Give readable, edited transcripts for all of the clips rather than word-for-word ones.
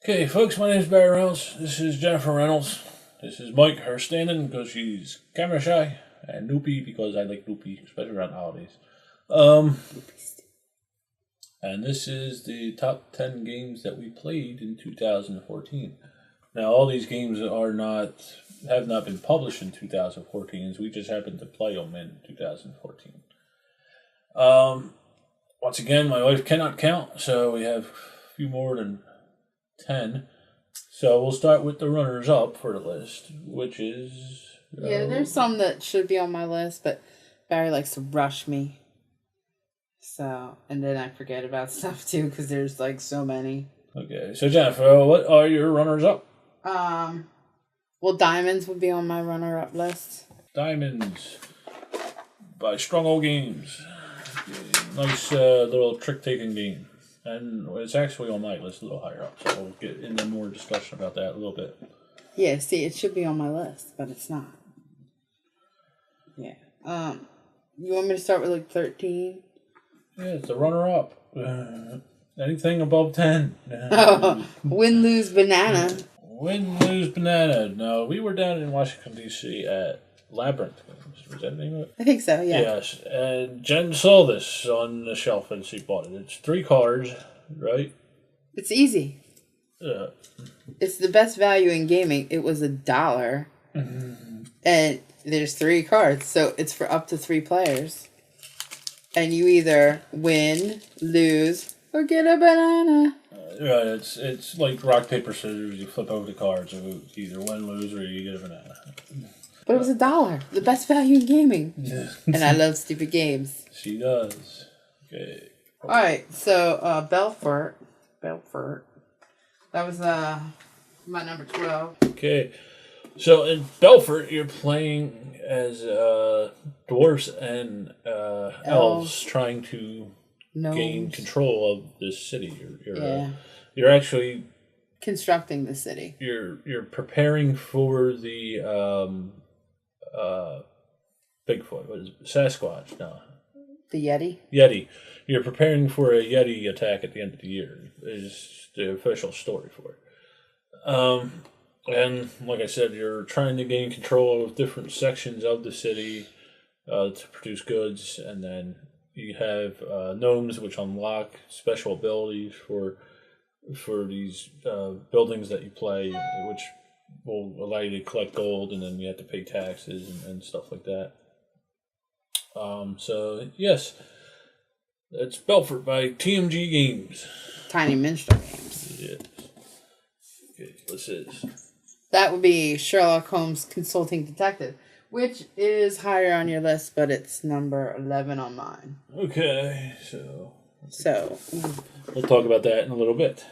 Okay, folks, my name is Barry Reynolds. This is Jennifer Reynolds. This is Mike, her standing because she's camera shy, and Noopy because I like Noopy, especially around holidays. And this is the top 10 games that we played in 2014. Now, all these games have not been published in 2014, so we just happened to play them in 2014. Once again, my wife cannot count, so we have a few more than 10. So we'll start with the runners-up for the list, which is... Yeah, there's some that should be on my list, but Barry likes to rush me. So, and then I forget about stuff too, because there's like so many. Okay, so Jennifer, what are your runners-up? Well, Diamonds would be on my runner-up list. Diamonds by Strong Old Games. Nice little trick-taking game. And it's actually on my list a little higher up, so we'll get into more discussion about that a little bit. Yeah, see, it should be on my list, but it's not. Yeah. You want me to start with like 13? Yeah, it's a runner-up. Anything above 10. Win, lose, banana. Win, lose, banana. No, we were down in Washington, D.C. at Labyrinth Games. Was that the name of it? I think so, yeah. Yes, and Jen saw this on the shelf and she bought it. It's 3 cards, right? It's easy. Yeah. It's the best value in gaming. It was $1. Mm-hmm. And there's 3 cards, so it's for up to 3 players. And you either win, lose, or get a banana. Right, it's like rock, paper, scissors. You flip over the cards, and you either win, lose, or you get a banana. But it was $1. The best value in gaming. Yeah. And I love stupid games. She does. Okay. Alright, so Belfort. That was my number 12. Okay. So in Belfort, you're playing as dwarves and elves trying to gain control of this city. You're actually constructing the city. You're preparing for the Bigfoot. What is it? Sasquatch? No. The Yeti? Yeti. You're preparing for a Yeti attack at the end of the year. Is the official story for it. And like I said, you're trying to gain control of different sections of the city to produce goods, and then you have gnomes which unlock special abilities for these buildings that you play, which will allow you to collect gold, and then you have to pay taxes and stuff like that. So yes, it's Belfort by TMG Games. Tiny Minstrel Games. Yes. Okay, this is. That would be Sherlock Holmes Consulting Detective, which is higher on your list, but it's number 11 on mine. Okay, so we'll talk about that in a little bit.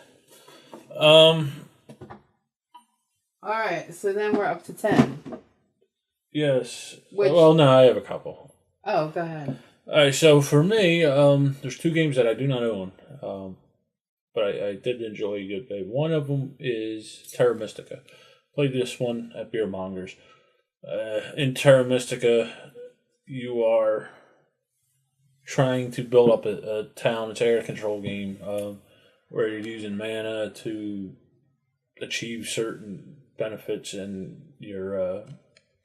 Alright, so then we're up to 10. Yes. Well, no, I have a couple. Oh, go ahead. Alright, so for me, there's 2 games that I do not own, but I did enjoy a good bit. One of them is Terra Mystica. Played this one at Beer Mongers. In Terra Mystica, you are trying to build up a town. It's an area control game where you're using mana to achieve certain benefits, and you're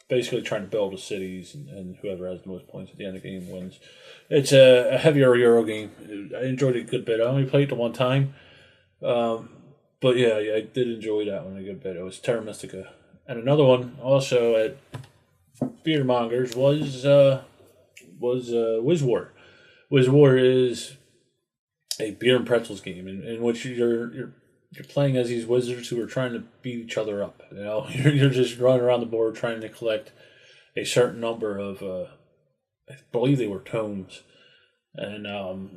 basically trying to build the cities, and whoever has the most points at the end of the game wins. It's a heavier Euro game. I enjoyed it a good bit. I only played it one time. But yeah, I did enjoy that one a good bit. It was Terra Mystica. And another one also at Beer Mongers was Wiz War. Wiz War is a beer and pretzels game in which you're playing as these wizards who are trying to beat each other up. You know, you're just running around the board trying to collect a certain number of I believe they were tomes. And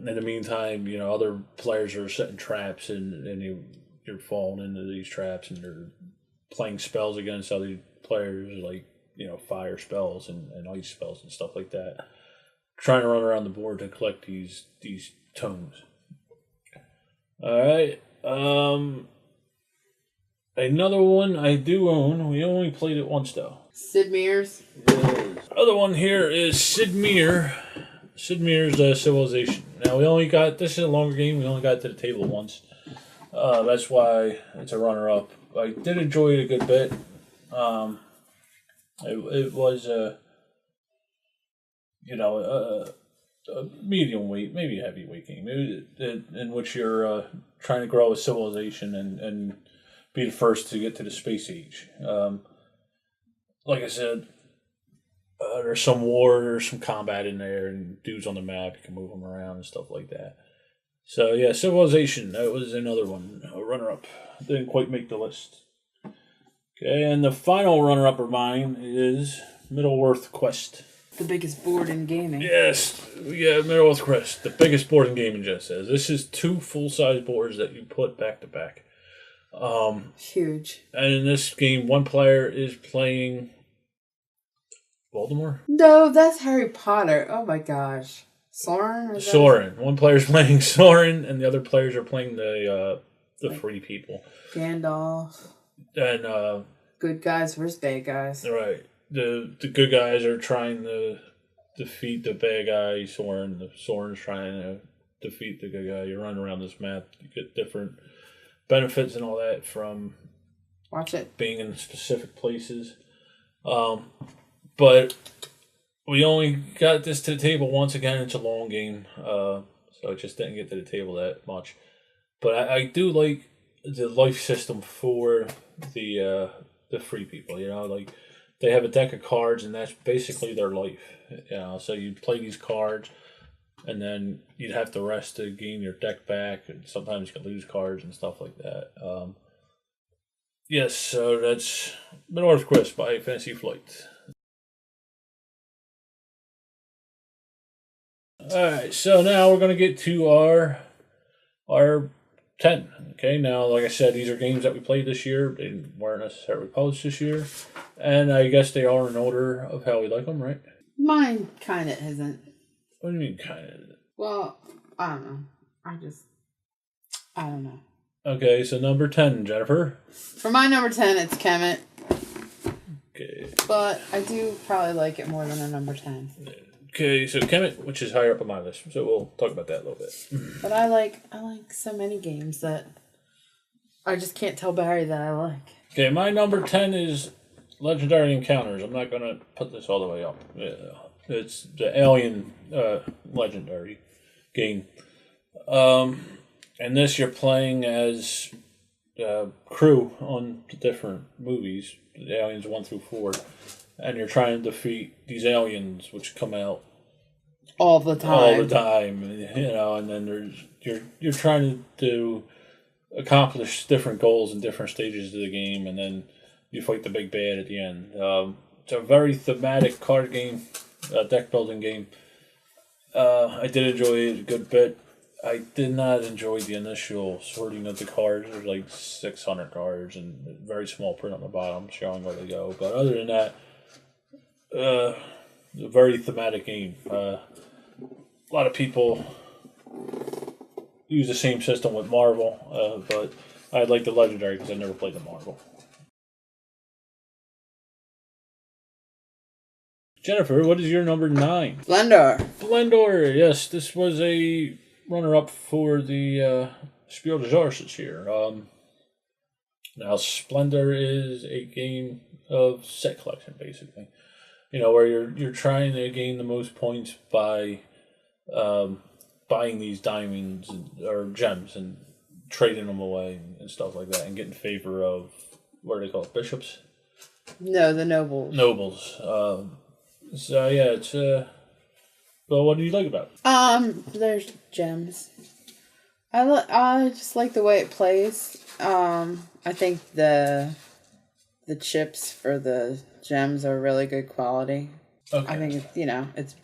in the meantime, you know, other players are setting traps, and you're falling into these traps, and they're playing spells against other players, like, you know, fire spells and ice spells and stuff like that. Trying to run around the board to collect these tomes. All right. Another one I do own. We only played it once though. Sid Meier's. The other one here is Sid Meier. Sid Meier's Civilization. Now this is a longer game. We only got to the table once. That's why it's a runner-up. I did enjoy it a good bit. It was a medium weight, maybe heavyweight game, in which you're trying to grow a civilization and be the first to get to the space age. Like I said, there's some war, there's some combat in there, and dudes on the map, you can move them around and stuff like that. So yeah, Civilization, that was another one, a runner-up. Didn't quite make the list. Okay, and the final runner-up of mine is Middle-earth Quest. The biggest board in gaming. Yes, yeah, Middle-earth Quest, the biggest board in gaming, Jess says. This is 2 full-size boards that you put back to back. Huge. And in this game, one player is playing Voldemort? No, that's Harry Potter. Oh my gosh. Soren? Soren. One player's playing Soren, and the other players are playing the free people. Gandalf. And good guys versus bad guys. Right. The good guys are trying to defeat the bad guy, Soren. The Soren's trying to defeat the good guy. You run around this map, you get different benefits and all that from being in specific places. But we only got this to the table once again. It's a long game, so it just didn't get to the table that much. But I do like the life system for the free people. You know, like they have a deck of cards, and that's basically their life. You know, so you play these cards, and then you'd have to rest to gain your deck back, and sometimes you can lose cards and stuff like that. Yes, so that's Middle-earth Quest by Fantasy Flight. Alright, so now we're going to get to our 10. Okay, now, like I said, these are games that we played this year. They weren't necessarily published this year. And I guess they are in order of how we like them, right? Mine kind of isn't. What do you mean, kind of? Well, I don't know. I don't know. Okay, so number 10, Jennifer. For my number 10, it's Kemet. Okay. But I do probably like it more than a number 10. Okay, so Kemet, which is higher up on my list, so we'll talk about that a little bit. But I like so many games that I just can't tell Barry that I like. Okay, my number 10 is Legendary Encounters. I'm not going to put this all the way up. Yeah, it's the Alien Legendary game. And this you're playing as crew on the different movies, the Aliens 1 through 4. And you're trying to defeat these aliens, which come out all the time. You know. And then you're trying to accomplish different goals in different stages of the game, and then you fight the big bad at the end. It's a very thematic card game, deck building game. I did enjoy it a good bit. I did not enjoy the initial sorting of the cards. There's like 600 cards and very small print on the bottom showing where they go. But other than that, a very thematic game. A lot of people use the same system with Marvel, but I like the Legendary because I never played the Marvel. Jennifer, what is your number 9? Splendor, yes. This was a runner-up for the Spiel des Jahres this year. Now, Splendor is a game of set collection, basically. You know, where you're trying to gain the most points by buying these diamonds or gems and trading them away and stuff like that, and getting favor of, what are they called, bishops? No, the nobles. Nobles. So yeah, it's well, what do you like about it? There's gems. I just like the way it plays. I think the chips for the gems are really good quality. Okay. I think it's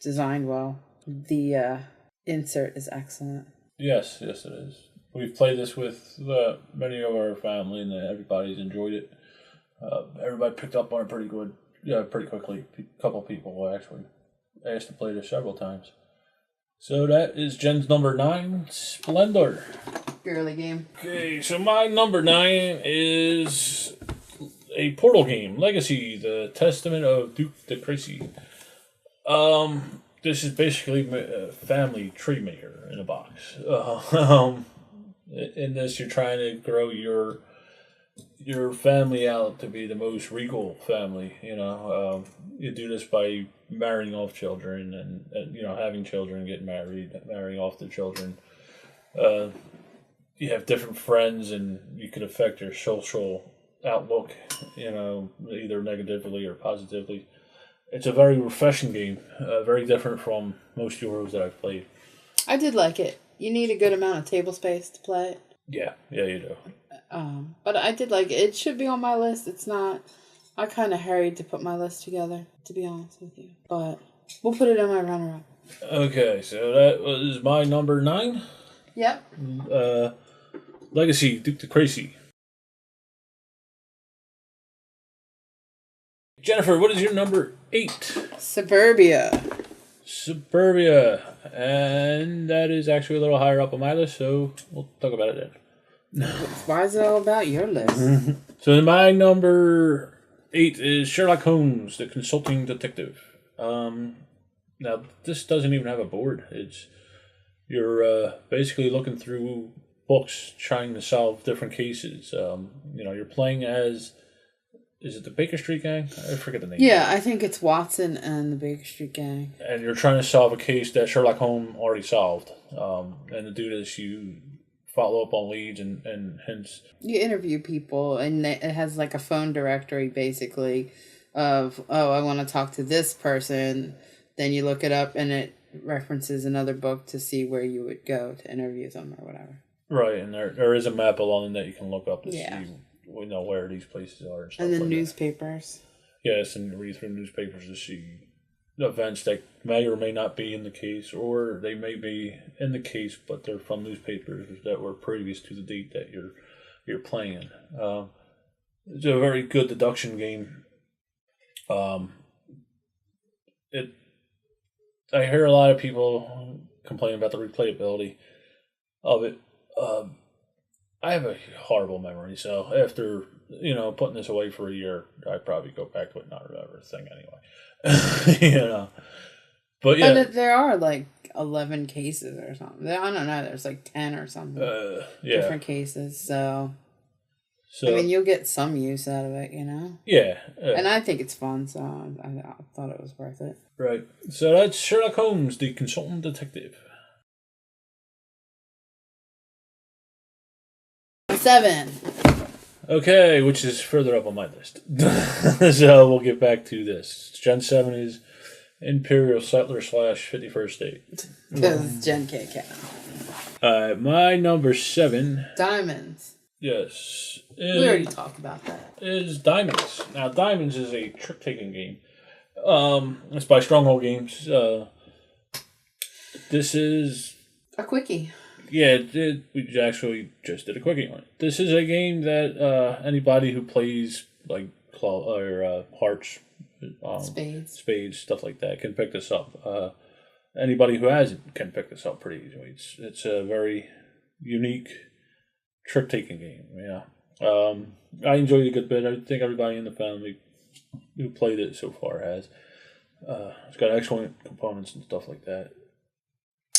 designed well. The insert is excellent. Yes, it is. We've played this with many of our family, and everybody's enjoyed it. Everybody picked up on it pretty quickly. A couple people actually asked to play this several times. So that is Jen's number 9, Splendor. Girly game. Okay, so my number 9 is a Portal game, Legacy, the Testament of Duke de Crécy. This is basically a family tree maker in a box. In this, you're trying to grow your family out to be the most regal family. You do this by marrying off children and having children, getting married, marrying off the children. Uh, you have different friends, and you can affect your social outlook. Either negatively or positively. It's a very refreshing game, very different from most Euros that I've played. I did like it. You need a good amount of table space to play it. Yeah, you do. But I did like it. It should be on my list. It's not. I kind of hurried to put my list together, to be honest with you. But we'll put it in my runner-up. Okay, so that was my number 9. Yep. Legacy, Duke the Crazy. Jennifer, what is your number 8? Suburbia. And that is actually a little higher up on my list, so we'll talk about it then. Why is it all about your list? So my number 8 is Sherlock Holmes, the Consulting Detective. Now, this doesn't even have a board. You're basically looking through books trying to solve different cases. You're playing as... Is it the Baker Street Gang? I forget the name. Yeah, I think it's Watson and the Baker Street Gang. And you're trying to solve a case that Sherlock Holmes already solved. And to do this, you follow up on leads and hence... You interview people, and it has like a phone directory, basically, of, I want to talk to this person. Then you look it up, and it references another book to see where you would go to interview them or whatever. Right, and there is a map along that you can look up to see where these places are and stuff. And the like newspapers. Yes, and read through newspapers to see events that may or may not be in the case, or they may be in the case, but they're from newspapers that were previous to the date that you're playing. It's a very good deduction game. I hear a lot of people complain about the replayability of it. I have a horrible memory, so after putting this away for a year, I'd probably go back to it and not remember a thing anyway. But yeah, but there are like 11 cases or something. I don't know. There's like 10 or something. Different cases. So I mean, you'll get some use out of it, Yeah. And I think it's fun, so I thought it was worth it. Right. So that's Sherlock Holmes, the Consultant Detective. 7. Okay, which is further up on my list. So we'll get back to this. Gen 7 is Imperial Settler / 51st State. Because Gen can't count. My number 7. Diamonds. Yes. We already talked about that. Is Diamonds. Now, Diamonds is a trick-taking game. It's by Stronghold Games. This is... A quickie. Yeah, we actually just did a quickie on it. This is a game that anybody who plays like hearts, spades, stuff like that can pick this up. Anybody who hasn't can pick this up pretty easily. It's a very unique trick-taking game. Yeah, I enjoyed it a good bit. I think everybody in the family who played it so far has. It's got excellent components and stuff like that.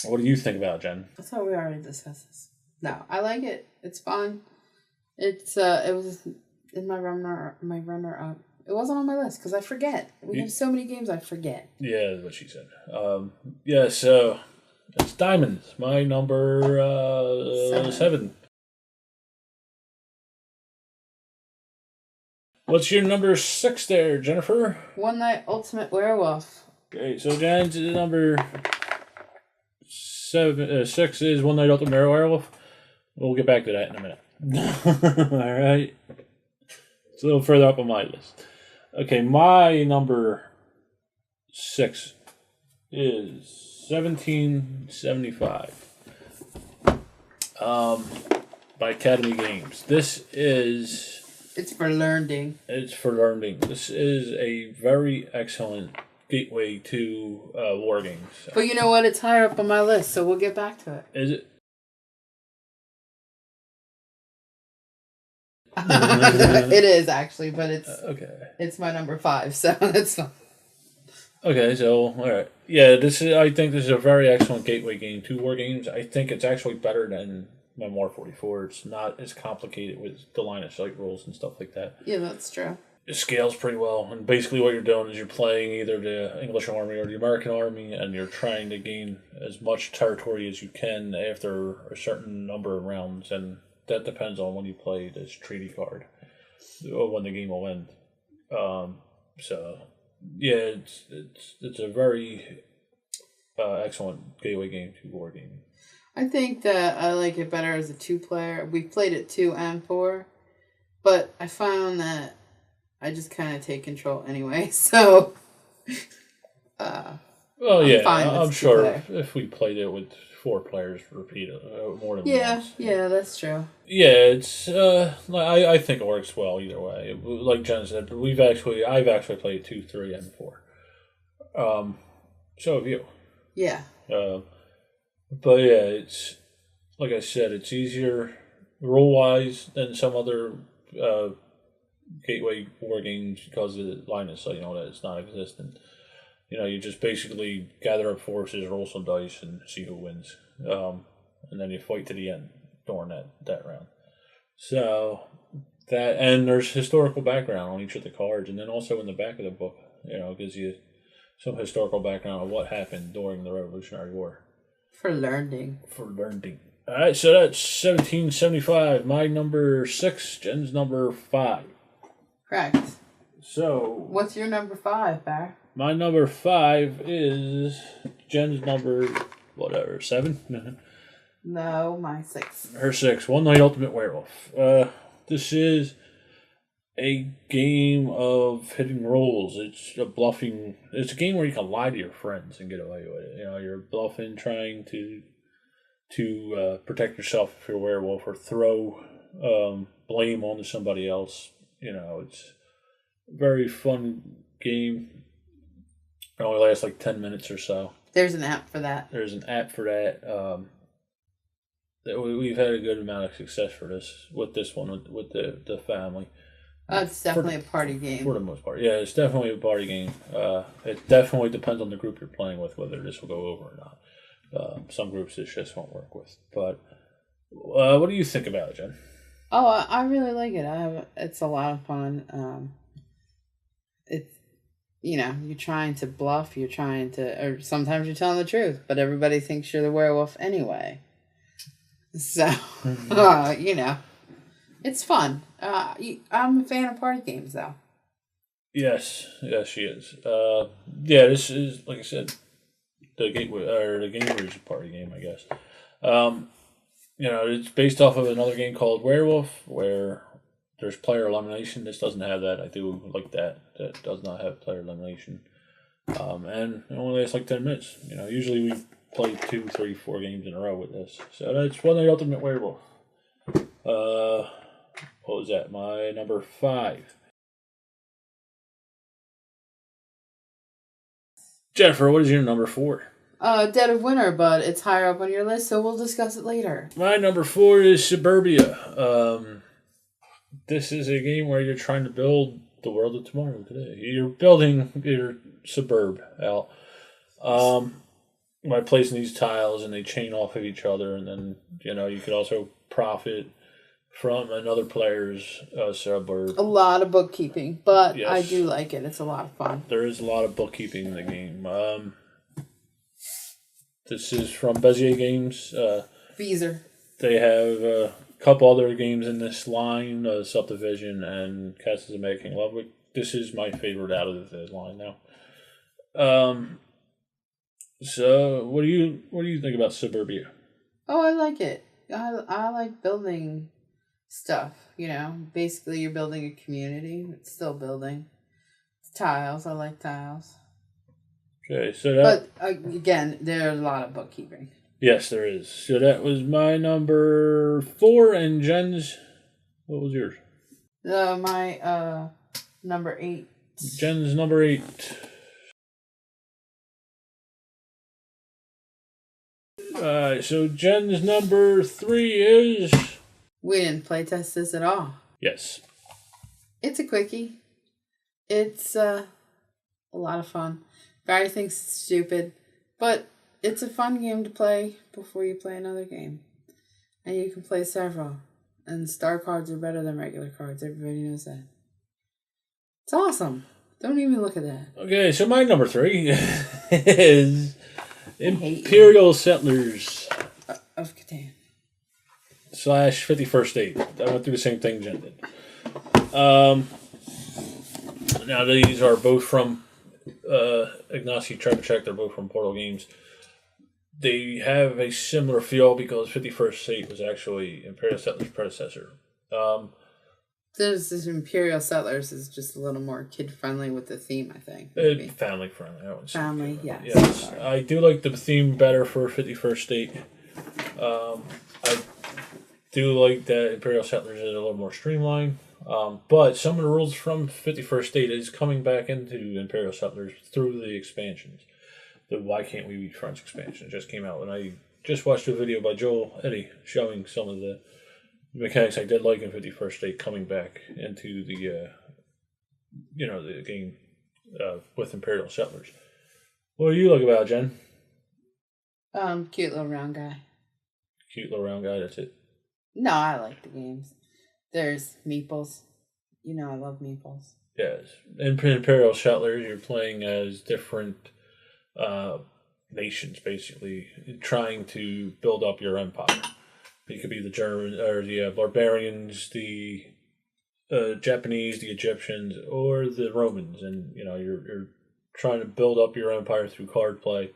What do you think about it, Jen? I thought we already discussed this. No, I like it. It's fun. It was in my runner up. It wasn't on my list because I forget. We have so many games I forget. Yeah, that's what she said. So it's Diamonds. My number 7. What's your number 6 there, Jennifer? One Night Ultimate Werewolf. Okay, so Jen's number 6 is One Night Ultimate Werewolf. We'll get back to that in a minute. All right. It's a little further up on my list. Okay, my number 6 is 1775 by Academy Games. It's for learning. This is a very excellent gateway to war games. But you know what? It's higher up on my list, so we'll get back to it. Is it? It is actually, but it's okay. It's my number 5, so that's fine. Okay, so all right, yeah. I think this is a very excellent gateway game to war games. I think it's actually better than Memoir 44. It's not as complicated with the line of sight rules and stuff like that. Yeah, that's true. It scales pretty well, and basically what you're doing is you're playing either the English army or the American army, and you're trying to gain as much territory as you can after a certain number of rounds, and that depends on when you play this treaty card, or when the game will end. So, yeah, it's a very excellent gateway game to wargaming. I think that I like it better as a 2-player. We've played it 2 and 4, but I found that I just kind of take control anyway. So, I'm sure if we played it with 4 players, repeat it more than once. Yeah, that's true. Yeah, it's I think it works well either way. Like Jen said, I've actually played 2, 3, and 4. So have you. Yeah. But yeah, it's like I said, it's easier rule wise than some other gateway war games because of the line of sight, that it's not existent. You just basically gather up forces, roll some dice, and see who wins. And then you fight to the end during that round. So and there's historical background on each of the cards, and then also in the back of the book, gives you some historical background on what happened during the Revolutionary War. For learning. All right, so that's 1775. My number 6, Jen's number 5. Correct. So, what's your number 5, Bar? My number 5 is Jen's number 7. No, my 6. Her 6. One Night Ultimate Werewolf. This is a game of hidden roles. It's a bluffing. It's a game where you can lie to your friends and get away with it. You're bluffing, trying to protect yourself if you're a werewolf, or throw blame onto somebody else. It's a very fun game. It only lasts like 10 minutes or so. There's an app for that. There's an app for that. We've had a good amount of success with this one with the family. It's definitely a party game. For the most part. Yeah, it's definitely a party game. It definitely depends on the group you're playing with, whether this will go over or not. Some groups this just won't work with. But what do you think about it, Jen? Oh, I really like it. It's a lot of fun. It's, you're trying to bluff, or sometimes you're telling the truth, but everybody thinks you're the werewolf anyway. So, it's fun. I'm a fan of party games, though. Yes, she is. This is, like I said, the Gamer's party game, I guess. It's based off of another game called Werewolf, where there's player elimination. This doesn't have that. I do like that. That does not have player elimination. And it only lasts like 10 minutes. Usually we play 2, 3, 4 games in a row with this. So that's One Night Ultimate Werewolf. What was that? My number 5. Jennifer, what is your number 4? Dead of Winter, but it's higher up on your list, so we'll discuss it later. My number 4 is Suburbia. This is a game where you're trying to build the world of tomorrow today. You're building your suburb out by placing these tiles, and they chain off of each other, and then you could also profit from another player's suburb. A lot of bookkeeping, but yes. I do like it. It's a lot of fun. There is a lot of bookkeeping in the game. This is from Bezier Games. Beezer. They have a couple other games in this line, Subdivision and Castles of Making Love. This is my favorite out of the line now. So what do you think about Suburbia? Oh, I like it. I like building stuff. Basically you're building a community. It's still building. It's tiles. I like tiles. Okay, so that... But again, there's a lot of bookkeeping. Yes, there is. So that was my number 4, and Jen's... What was yours? My number 8. Jen's number 8. So Jen's number 3 is... We didn't play test this at all. Yes. It's a quickie. It's a lot of fun. Barry thinks it's stupid, but it's a fun game to play before you play another game. And you can play several. And star cards are better than regular cards. Everybody knows that. It's awesome. Don't even look at that. Okay, so my number 3 is Imperial Settlers of Catan / 51st State. I went through the same thing Jen did. Now these are both from Ignacy tried to check. They're both from Portal Games. They have a similar feel because 51st State was actually Imperial Settlers' predecessor. There's this Imperial Settlers is just a little more kid friendly with the theme, I think. Family friendly, I would say. Family, yes. Yes, I do like the theme better for 51st State. I do like that Imperial Settlers is a little more streamlined. But some of the rules from 51st State is coming back into Imperial Settlers through the expansions. The Why Can't We Be Friends expansion just came out, and I just watched a video by Joel Eddy showing some of the mechanics I did like in 51st State coming back into the the game with Imperial Settlers. What do you like about it, Jen? Cute little round guy. Cute little round guy, that's it. No, I like the games. There's meeples. You know I love meeples. Yes. In Imperial Settlers, you're playing as different nations, basically, trying to build up your empire. It could be the German or the barbarians, the Japanese, the Egyptians, or the Romans, and you're trying to build up your empire through card play,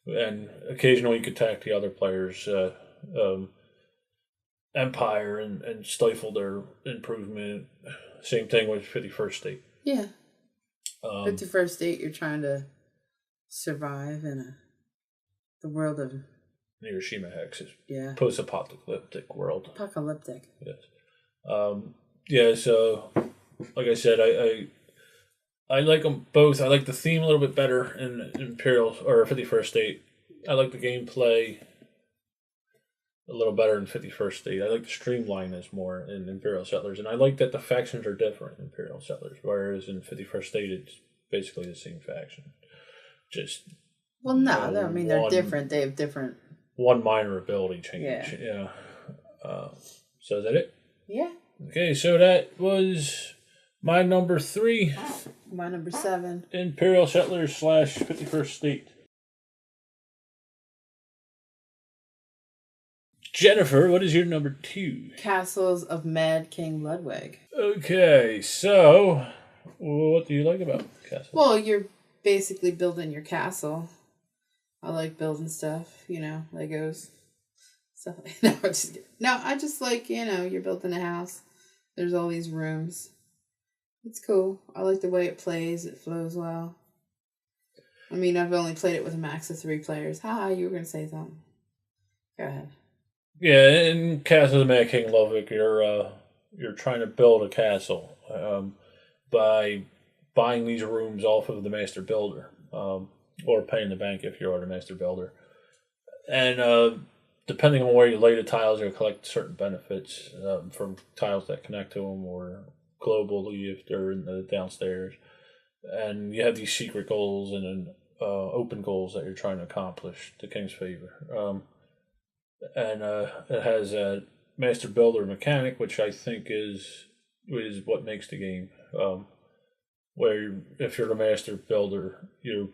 and occasionally you could attack the other players' empire and stifle their improvement. Same thing with 51st State. Yeah. 51st State, you're trying to survive in the world of Hiroshima Hex is yeah. Post-apocalyptic world. Apocalyptic. Yes. So like I said, I like them both. I like the theme a little bit better in Imperial or 51st State. I like the gameplay a little better in 51st State. I like the streamlineness more in Imperial Settlers, and I like that the factions are different in Imperial Settlers, whereas in 51st State it's basically the same faction. Just I mean they're different. They have different. One minor ability change. Yeah. So is that it? Yeah. Okay, so that was my number 3. My number 7. Imperial Settlers / 51st State. Jennifer, what is your number 2? Castles of Mad King Ludwig. Okay, so what do you like about Castles? Well, you're basically building your castle. I like building stuff, Legos. Stuff like that. No, I just like, you're building a house. There's all these rooms. It's cool. I like the way it plays. It flows well. I mean, I've only played it with a max of 3 players. Hi, you were going to say something. Go ahead. Yeah, in Castle of the Mad King Ludwig, you're trying to build a castle by buying these rooms off of the master builder, or paying the bank if you are the master builder. And depending on where you lay the tiles, you'll collect certain benefits from tiles that connect to them, or globally if they're in the downstairs. And you have these secret goals and then open goals that you're trying to accomplish to King's favor. And it has a master builder mechanic, which I think is what makes the game. Where if you're the master builder, you're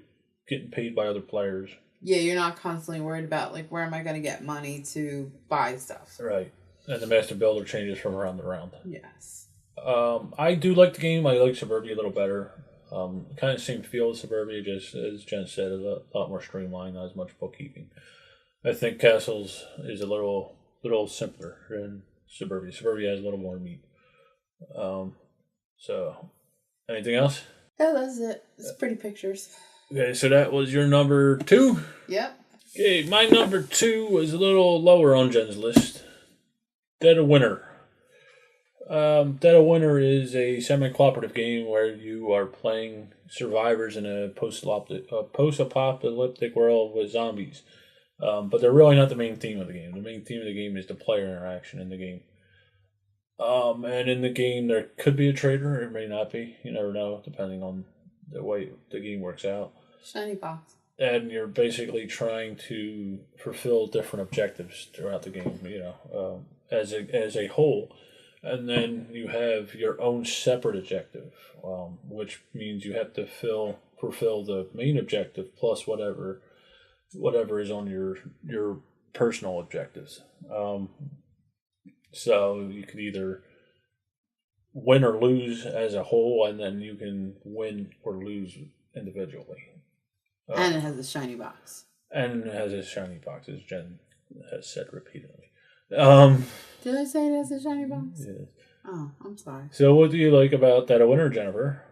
getting paid by other players. Yeah, you're not constantly worried about where am I going to get money to buy stuff. Right, and the master builder changes from round to round. Yes. I do like the game. I like Suburbia a little better. Kind of same feel as Suburbia, just as Jen said, a lot more streamlined, not as much bookkeeping. I think Castles is a little simpler than Suburbia. Suburbia has a little more meat. So, anything else? Yeah, that's it. It's pretty pictures. Okay, so that was your number 2? Yep. Okay, my number 2 was a little lower on Jen's list. Dead of Winter. Dead of Winter is a semi-cooperative game where you are playing survivors in a post-apocalyptic world with zombies. But they're really not the main theme of the game. The main theme of the game is the player interaction in the game. And in the game, there could be a traitor, or it may not be. You never know, depending on the way the game works out. Shiny box. and you're basically trying to fulfill different objectives throughout the game. As a whole, and then you have your own separate objective, which means you have to fulfill the main objective plus whatever is on your personal objectives. So you could either win or lose as a whole, and then you can win or lose individually. And it has a shiny box. And it has a shiny box, as Jen has said repeatedly. Did I say it has a shiny box? Yeah. Oh, I'm sorry. So what do you like about that winner, Jennifer?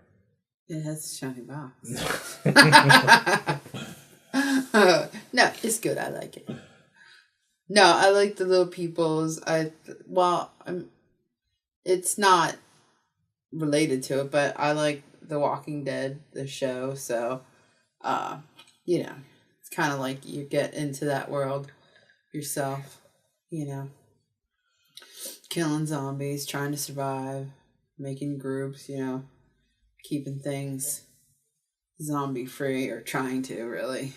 It has a shiny box. No, it's good. I like it. No, I like the little peoples. It's not related to it, but I like The Walking Dead, the show. So, it's kind of like you get into that world yourself. Killing zombies, trying to survive, making groups. Keeping things zombie free, or trying to really.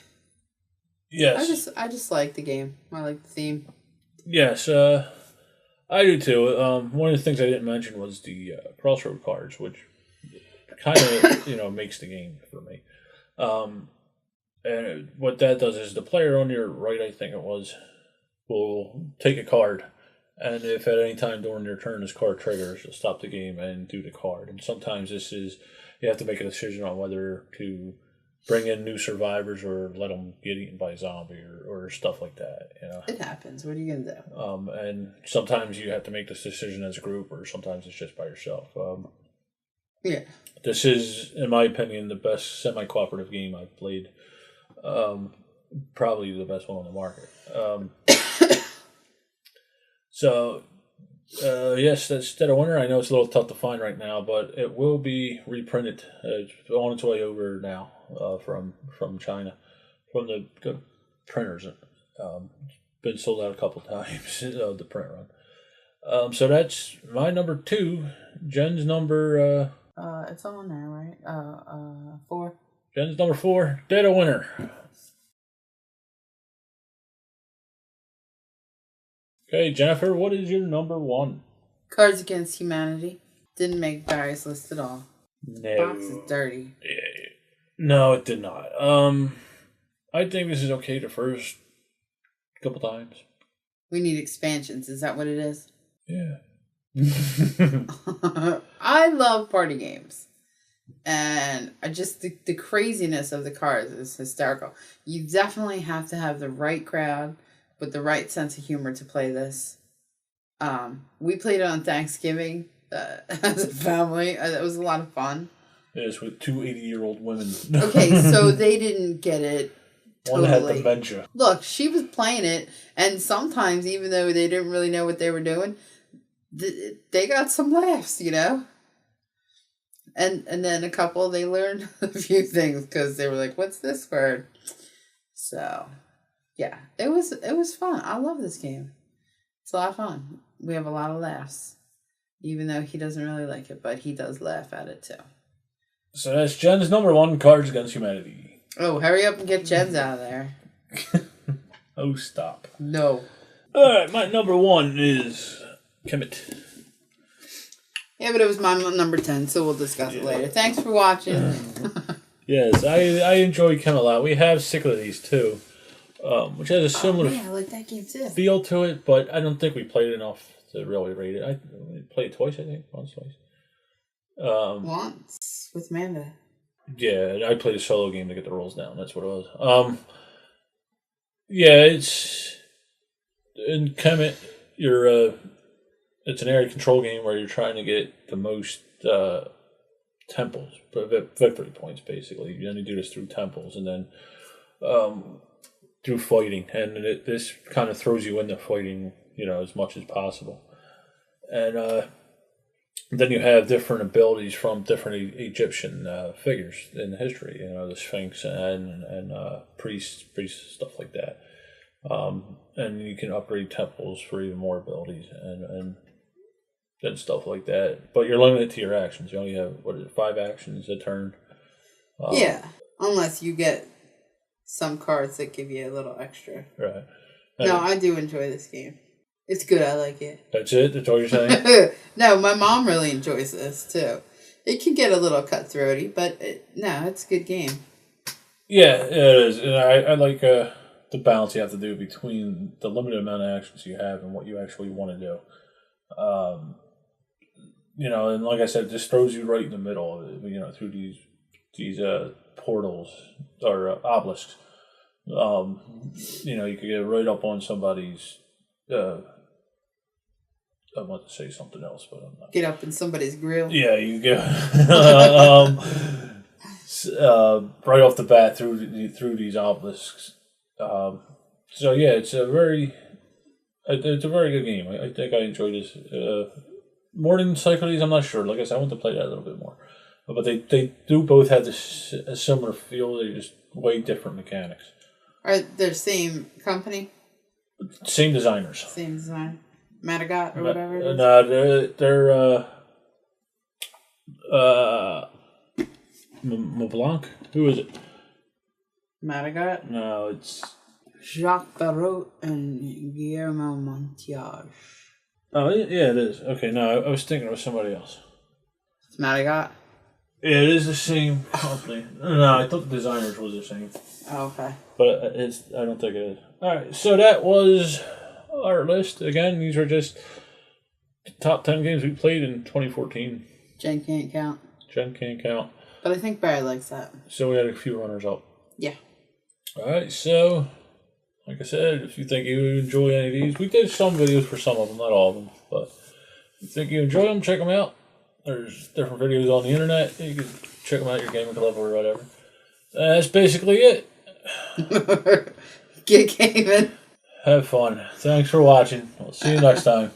Yes. I just like the game. I like the theme. Yes, I do too. One of the things I didn't mention was the crossroad cards, which kind of makes the game for me. And what that does is the player on your right, I think it was, will take a card, and if at any time during your turn this card triggers, you'll stop the game and do the card. And sometimes you have to make a decision on whether to bring in new survivors or let them get eaten by a zombie or stuff like that. It happens. What are you gonna do? And sometimes you have to make this decision as a group, or sometimes it's just by yourself. Yeah. This is, in my opinion, the best semi-cooperative game I've played. Probably the best one on the market. Yes, that's Dead of Winter. I know it's a little tough to find right now, but it will be reprinted. It's on its way over now from China, from the printers. Been sold out a couple times, the print run. So that's my number 2. Jen's number... it's on there, right? 4. Jen's number 4, Dead of Winter. Okay, Jennifer, what is your number 1? Cards Against Humanity. Didn't make Barry's list at all. No. Box is dirty. No, it did not. I think this is okay the first couple times. We need expansions. Is that what it is? Yeah. I love party games. And I just, the craziness of the cards is hysterical. You definitely have to have the right crowd with the right sense of humor to play this. We played it on Thanksgiving as a family. It was a lot of fun. Yes, with 2 80-year-old women. Okay, so they didn't get it totally. One had dementia. Look, she was playing it, and sometimes, even though they didn't really know what they were doing, they got some laughs, And then a couple, they learned a few things because they were like, "What's this word?" So, yeah, it was fun. I love this game. It's a lot of fun. We have a lot of laughs, even though he doesn't really like it, but he does laugh at it too. So that's Jen's number 1, Cards Against Humanity. Oh, hurry up and get Jen's out of there. Oh, stop. No. All right, my number 1 is Kemet. Yeah, but it was my number 10, so we'll discuss it later. Thanks for watching. Yes, I enjoy Kemet a lot. We have Cyclades too, which has a similar I like that game too. feel to it, but I don't think we played enough to really rate it. We played it twice, I think. Once, twice. Once with Amanda. Yeah, I played a solo game to get the rules down. That's what it was. Yeah, it's in Kemet. It's an area control game where you're trying to get the most temples, victory points, basically. You only do this through temples, and then through fighting, and this kind of throws you into fighting, as much as possible. And then you have different abilities from different Egyptian figures in history. The Sphinx and priests, stuff like that. And you can upgrade temples for even more abilities and stuff like that. But you're limited to your actions. You only have 5 actions a turn. Yeah, unless you get some cards that give you a little extra. Right. No, I do enjoy this game. It's good. I like it. That's it? That's all you're saying? No, my mom really enjoys this, too. It can get a little cutthroaty, but it's a good game. Yeah, it is. And I like the balance you have to do between the limited amount of actions you have and what you actually want to do. And like I said, it just throws you right in the middle, through these portals or obelisks. You could get right up on somebody's. I want to say something else, but I'm not. Get up in somebody's grill. Yeah, you get right off the bat through these obelisks. So yeah, it's a very good game. I think I enjoyed this more than Cyclades. I'm not sure. Like I said, I want to play that a little bit more. But they do both have a similar feel. They're just way different mechanics. Are they the same company? Same designers. Same design. Madagot or whatever it is? No, they're Mablanc? Who is it? Madagot? No, it's Jacques Barrault and Guillermo Montiage. Oh, yeah, it is. Okay, no, I was thinking it was somebody else. It's Madagot? Yeah, it is the same company. No, I thought the designers was the same. Oh, okay. But I don't think it is. Alright, so that was our list. Again, these are just the top 10 games we played in 2014. Jen can't count. Jen can't count. But I think Barry likes that. So we had a few runners up. Yeah. Alright, so like I said, if you think you enjoy any of these, we did some videos for some of them, not all of them. But if you think you enjoy them, check them out. There's different videos on the internet. You can check them out at your gaming club or whatever. That's basically it. Get gaming. Have fun. Thanks for watching. We'll see you next time.